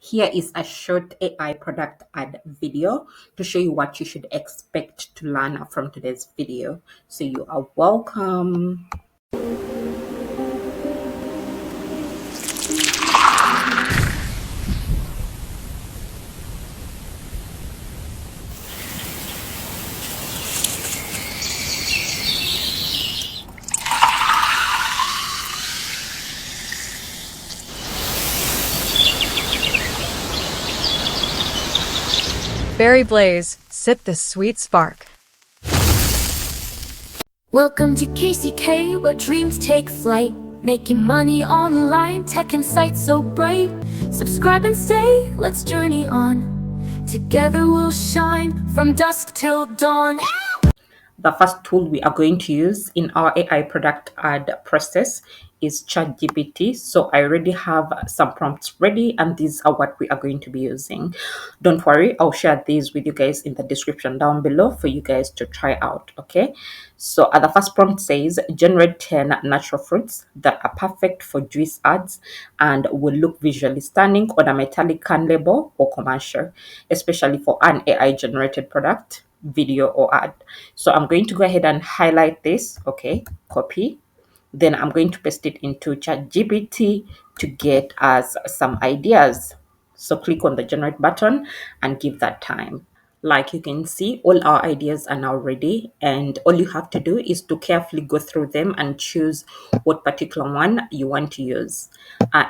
Here is a short AI product ad video to show you what you should expect to learn from today's video. So you are welcome. Berry Blaze, sip the sweet spark. Welcome to KCK, where dreams take flight. Making money online, tech and sights so bright. Subscribe and stay, let's journey on. Together we'll shine from dusk till dawn. The first tool we are going to use in our AI product ad process is ChatGPT. So I already have some prompts ready, and these are what we are going to be using. Don't worry, I'll share these with you guys in the description down below for you guys to try out. Okay, so the first prompt says generate 10 natural fruits that are perfect for juice ads and will look visually stunning on a metallic can label or commercial, especially for an AI generated product, video, or ad. So I'm going to go ahead and highlight this. Okay, copy. Then I'm going to paste it into ChatGPT to get us some ideas. So click on the generate button and give that time. Like you can see, all our ideas are now ready, and all you have to do is to carefully go through them and choose what particular one you want to use.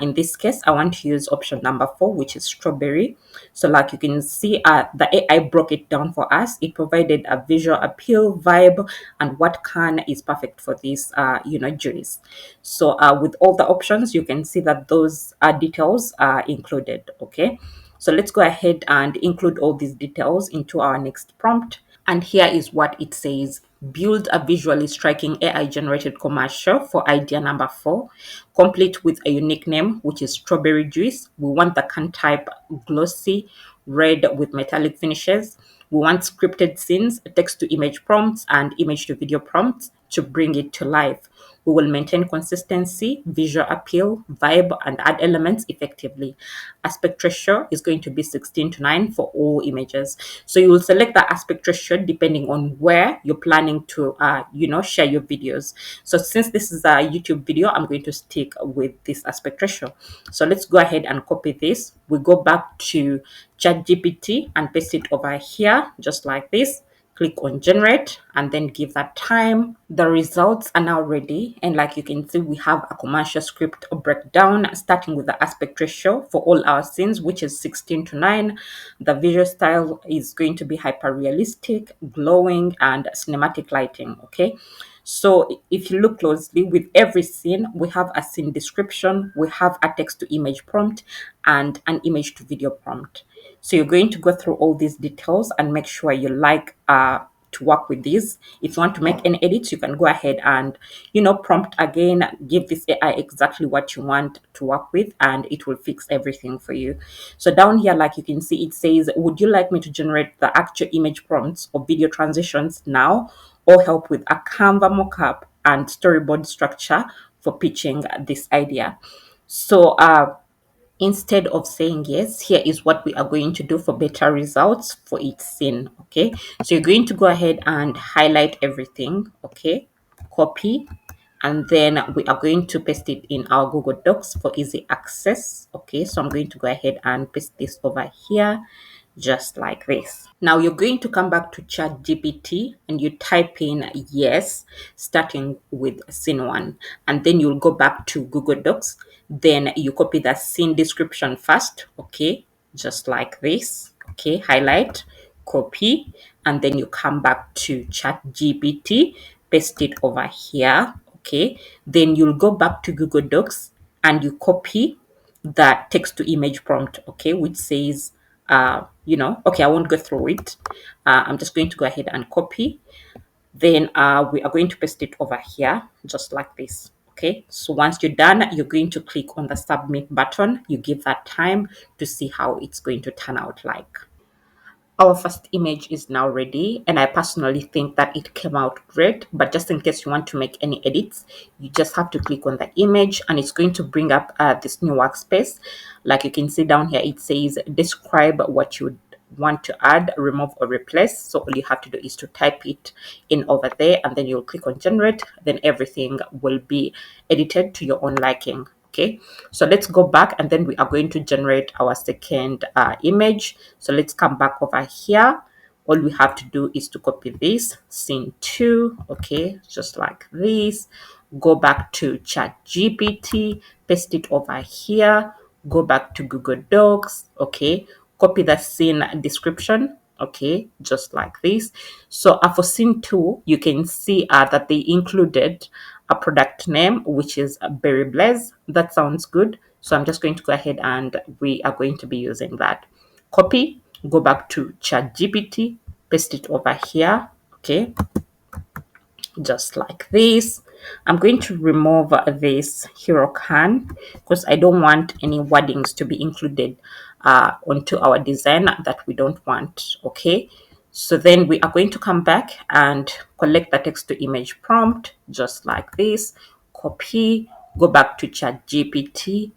In this case, I want to use option number 4, which is strawberry. So like you can see, the AI broke it down for us. It provided a visual appeal, vibe, and what can is perfect for this, juice. So with all the options, you can see that those details are included. Okay. So let's go ahead and include all these details into our next prompt. And here is what it says. Build a visually striking AI generated commercial for idea number 4, complete with a unique name, which is strawberry juice. We want the can type glossy red with metallic finishes. We want scripted scenes, text to image prompts, and image to video prompts to bring it to life. We will maintain consistency, visual appeal, vibe, and add elements effectively. Aspect ratio is going to be 16:9 for all images. So you will select the aspect ratio depending on where you're planning to, share your videos. So since this is a YouTube video, I'm going to stick with this aspect ratio. So let's go ahead and copy this. We go back to ChatGPT and paste it over here, just like this. Click on generate and then give that time. The results are now ready, and like you can see, we have a commercial script breakdown starting with the aspect ratio for all our scenes, which is 16:9. The visual style is going to be hyper realistic, glowing, and cinematic lighting. Okay, so if you look closely, with every scene we have a scene description, we have a text to image prompt, and an image to video prompt. So you're going to go through all these details and make sure you like to work with these. If you want to make any edits, you can go ahead and, prompt again, give this AI exactly what you want to work with, and it will fix everything for you. So down here, like you can see, it says, would you like me to generate the actual image prompts or video transitions now, or help with a Canva mockup and storyboard structure for pitching this idea? So instead of saying yes, here is what we are going to do for better results for each scene. Okay, so you're going to go ahead and highlight everything. Okay, copy, and then we are going to paste it in our Google Docs for easy access. Okay, so I'm going to go ahead and paste this over here, just like this. Now you're going to come back to ChatGPT and you type in yes, starting with scene 1, and then you'll go back to Google Docs. Then you copy the scene description first. Okay, just like this. Okay, highlight, copy, and then you come back to ChatGPT, paste it over here. Okay, then you'll go back to Google Docs and you copy that text to image prompt. Okay, which says okay, I won't go through it. I'm just going to go ahead and copy. Then we are going to paste it over here, just like this. Okay, so once you're done, you're going to click on the submit button. You give that time to see how it's going to turn out like. Our first image is now ready, and I personally think that it came out great. But just in case you want to make any edits, you just have to click on the image and it's going to bring up this new workspace. Like you can see down here, it says describe what you want to add, remove, or replace. So all you have to do is to type it in over there, and then you'll click on generate. Then everything will be edited to your own liking. Okay, so let's go back, and then we are going to generate our second image. So let's come back over here. All we have to do is to copy this scene 2, okay, just like this. Go back to ChatGPT, paste it over here. Go back to Google Docs, okay. Copy the scene description, okay, just like this. So for scene 2, you can see that they included a product name, which is Berry Blaze. That sounds good. So I'm just going to go ahead and we are going to be using that. Copy, go back to ChatGPT, paste it over here, okay, just like this. I'm going to remove this hero can because I don't want any wordings to be included onto our design that we don't want. Okay, so then we are going to come back and collect the text to image prompt just like this. Copy, go back to ChatGPT,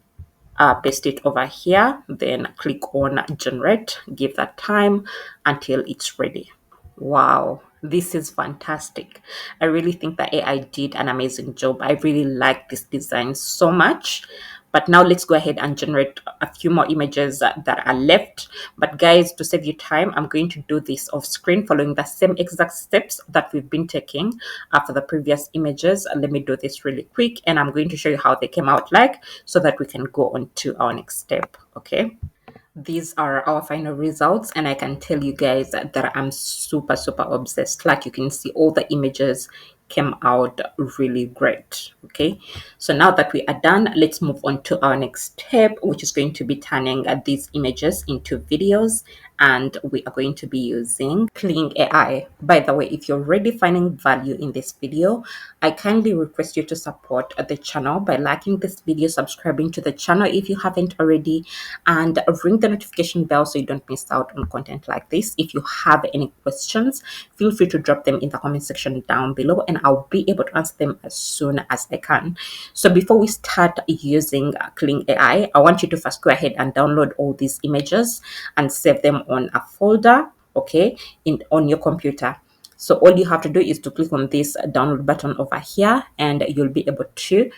paste it over here, then click on generate, give that time until it's ready. Wow, this is fantastic. I really think that AI did an amazing job. I really like this design so much. But now let's go ahead and generate a few more images that are left. But guys, to save you time, I'm going to do this off screen following the same exact steps that we've been taking for the previous images. Let me do this really quick, and I'm going to show you how they came out like so that we can go on to our next step. Okay. These are our final results, and I can tell you guys that I'm super obsessed. Like you can see, all the images came out really great. Okay, so now that we are done, let's move on to our next step, which is going to be turning these images into videos, and we are going to be using Kling AI. By the way, if you're already finding value in this video, I kindly request you to support the channel by liking this video, subscribing to the channel if you haven't already, and ring the notification bell so you don't miss out on content like this. If you have any questions, feel free to drop them in the comment section down below, and I'll be able to answer them as soon as I can. So before we start using Kling AI, I want you to first go ahead and download all these images and save them on a folder, okay, on your computer. So all you have to do is to click on this download button over here, and you'll be able to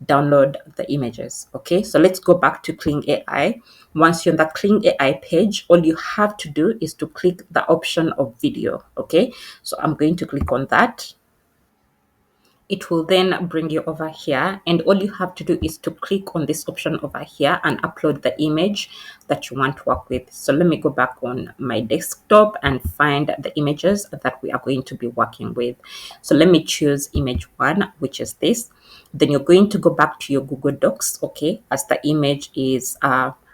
download the images. Okay, so let's go back to Kling AI. Once you're on the Kling AI page, all you have to do is to click the option of video. Okay, so I'm going to click on that. It will then bring you over here, and all you have to do is to click on this option over here and upload the image that you want to work with. So let me go back on my desktop and find the images that we are going to be working with. So let me choose image 1, which is this. Then you're going to go back to your Google Docs, okay, as the image is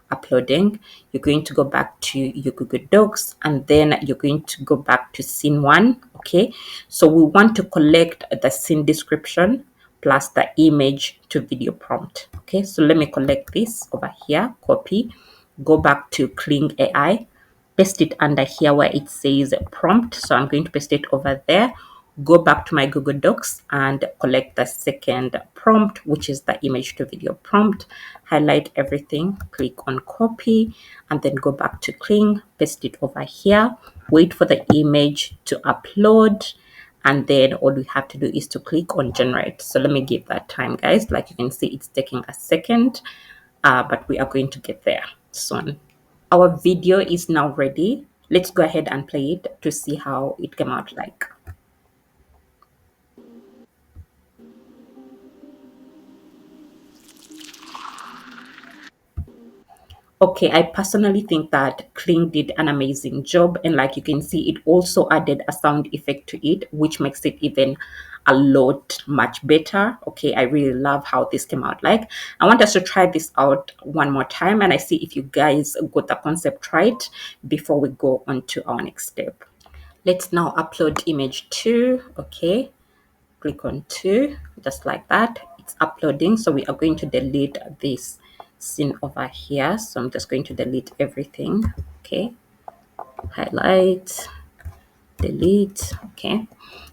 uploading. You're going to go back to your Google Docs, and then you're going to go back to scene 1. Okay, so we want to collect the scene description plus the image to video prompt. Okay, so let me collect this over here, copy, go back to Kling AI, paste it under here where it says prompt. So I'm going to paste it over there. Go back to my Google Docs and collect the second prompt, which is the image to video prompt. Highlight everything, click on copy, and then go back to Kling, paste it over here, wait for the image to upload, and then all we have to do is to click on generate. So let me give that time, guys. Like you can see, it's taking a second, but we are going to get there soon. Our video is now ready. Let's go ahead and play it to see how it came out like. Okay, I personally think that Kling did an amazing job, and like you can see, it also added a sound effect to it, which makes it even a lot much better. Okay, I really love how this came out like. I want us to try this out one more time, and I see if you guys got the concept right before we go on to our next step. Let's now upload image 2. Okay, click on 2, just like that. It's uploading, so we are going to delete this scene over here. So I'm just going to delete everything. Okay, highlight, delete. Okay,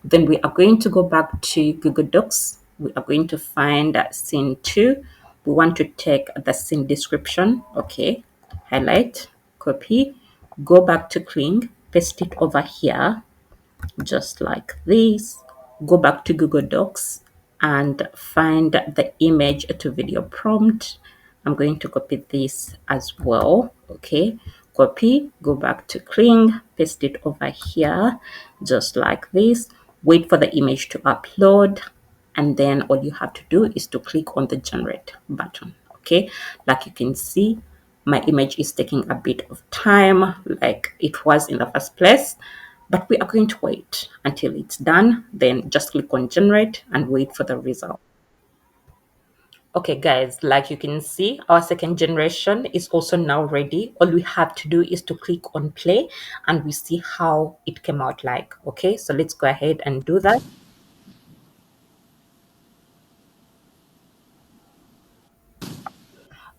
then we are going to go back to Google Docs. We are going to find scene 2. We want to take the scene description. Okay, highlight, copy, go back to Kling, paste it over here just like this. Go back to Google Docs and find the image to video prompt. I'm going to copy this as well. Okay, copy, go back to Kling, paste it over here just like this. Wait for the image to upload, and then all you have to do is to click on the generate button. Okay, like you can see, my image is taking a bit of time like it was in the first place, but we are going to wait until it's done. Then just click on generate and wait for the result. Okay guys, like you can see, our second generation is also now ready. All we have to do is to click on play and we see how it came out like. Okay, so let's go ahead and do that.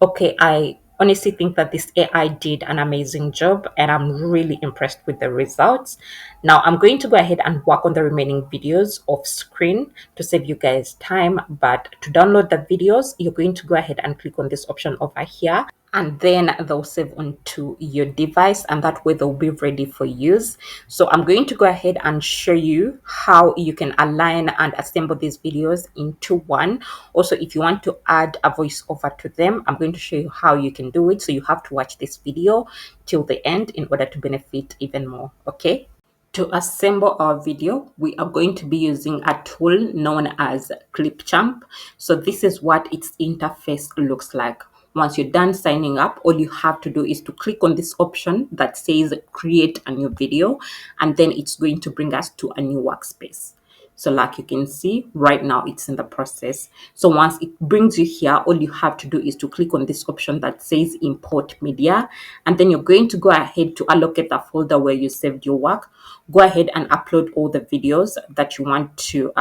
Okay, I honestly think that this AI did an amazing job and I'm really impressed with the results. Now I'm going to go ahead and work on the remaining videos off screen to save you guys time. But to download the videos, you're going to go ahead and click on this option over here, and then they'll save onto your device, and that way they'll be ready for use. So I'm going to go ahead and show you how you can align and assemble these videos into one. Also, if you want to add a voiceover to them, I'm going to show you how you can do it. So you have to watch this video till the end in order to benefit even more. Okay, to assemble our video, we are going to be using a tool known as Clipchamp. So this is what its interface looks like. Once you're done signing up, all you have to do is to click on this option that says create a new video, and then it's going to bring us to a new workspace. So like you can see right now, it's in the process. So once it brings you here, all you have to do is to click on this option that says import media. And then you're going to go ahead to allocate the folder where you saved your work. Go ahead and upload all the videos that you want to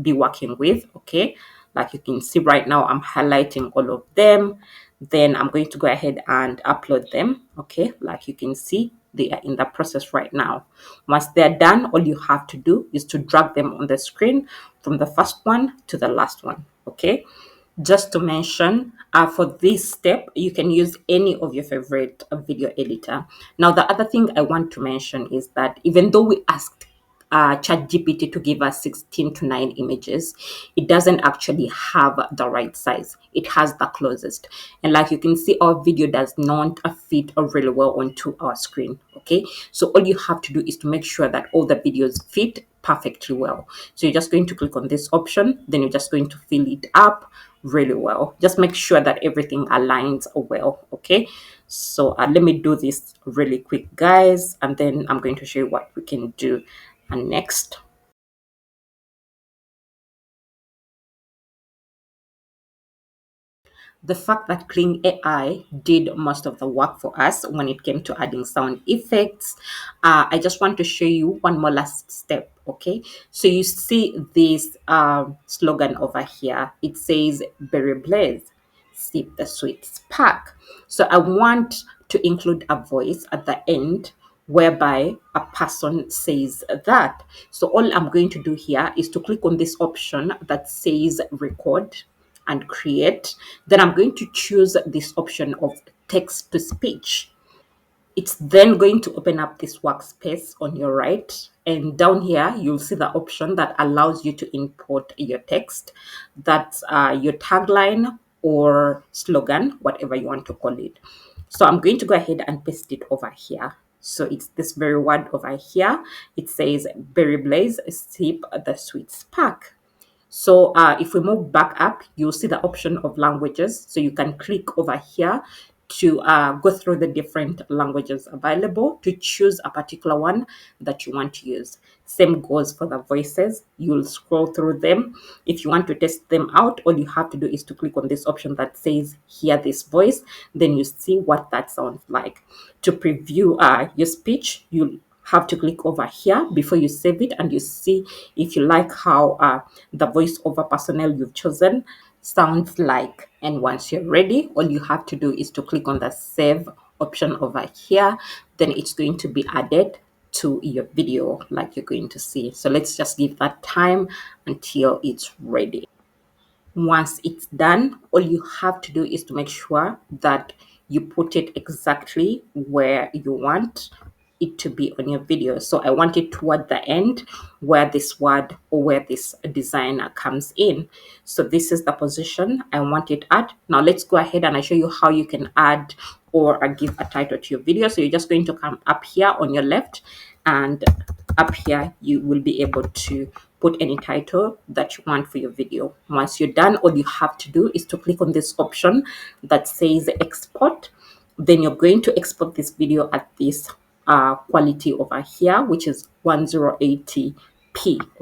be working with. Okay, like you can see right now, I'm highlighting all of them. Then I'm going to go ahead and upload them. Okay, like you can see, they are in the process right now. Once they're done, all you have to do is to drag them on the screen from the first one to the last one. Okay, just to mention, for this step, you can use any of your favorite video editor. Now, the other thing I want to mention is that even though we asked ChatGPT to give us 16 to 9 images, it doesn't actually have the right size. It has the closest. And like you can see, our video does not fit really well onto our screen. Okay, so all you have to do is to make sure that all the videos fit perfectly well. So you're just going to click on this option, then you're just going to fill it up really well. Just make sure that everything aligns well. Okay, so let me do this really quick, guys, and then I'm going to show you what we can do next. The fact that Kling AI did most of the work for us when it came to adding sound effects, I just want to show you one more last step. Okay, so you see this slogan over here. It says "Berry Blaze, sip the sweet spark." So I want to include a voice at the end whereby a person says that. So all I'm going to do here is to click on this option that says record and create. Then I'm going to choose this option of text to speech. It's then going to open up this workspace on your right. And down here, you'll see the option that allows you to import your text. That's your tagline or slogan, whatever you want to call it. So I'm going to go ahead and paste it over here. So it's this very word over here. It says, "Berry Blaze, sip the sweet spark." So if we move back up, you'll see the option of languages. So you can click over here to go through the different languages available to choose a particular one that you want to use. Same goes for the voices. You'll scroll through them. If you want to test them out, all you have to do is to click on this option that says hear this voice. Then you see what that sounds like. To preview your speech, you'll have to click over here before you save it, and you see if you like how the voiceover personnel you've chosen sounds like. And once you're ready, all you have to do is to click on the save option over here. then it's going to be added to your video like you're going to see. So let's just give that time until it's ready. Once it's done, all you have to do is to make sure that you put it exactly where you want it to be on your video. So I want it toward the end where this word or where this designer comes in. So this is the position I want it at. Now let's go ahead and I show you how you can add or give a title to your video. So you're just going to come up here on your left, and up here you will be able to put any title that you want for your video. Once you're done, all you have to do is to click on this option that says export. Then you're going to export this video at this quality over here, which is 1080p.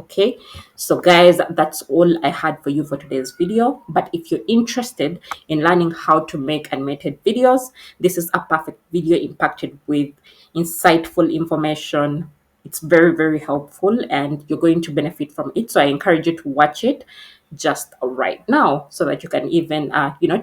Okay, so guys, that's all I had for you for today's video. But if you're interested in learning how to make animated videos, this is a perfect video impacted with insightful information. It's very, very helpful and you're going to benefit from it. So I encourage you to watch it just right now so that you can even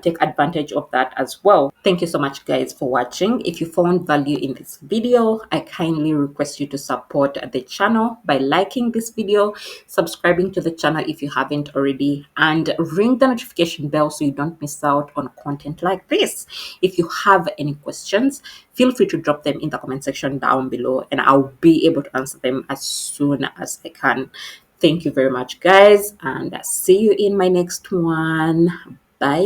take advantage of that as well. Thank you so much guys for watching. If you found value in this video, I kindly request you to support the channel by liking this video, subscribing to the channel if you haven't already, and ring the notification bell so you don't miss out on content like this. If you have any questions, feel free to drop them in the comment section down below and I'll be able to answer them as soon as I can. Thank you very much, guys, and see you in my next one. Bye.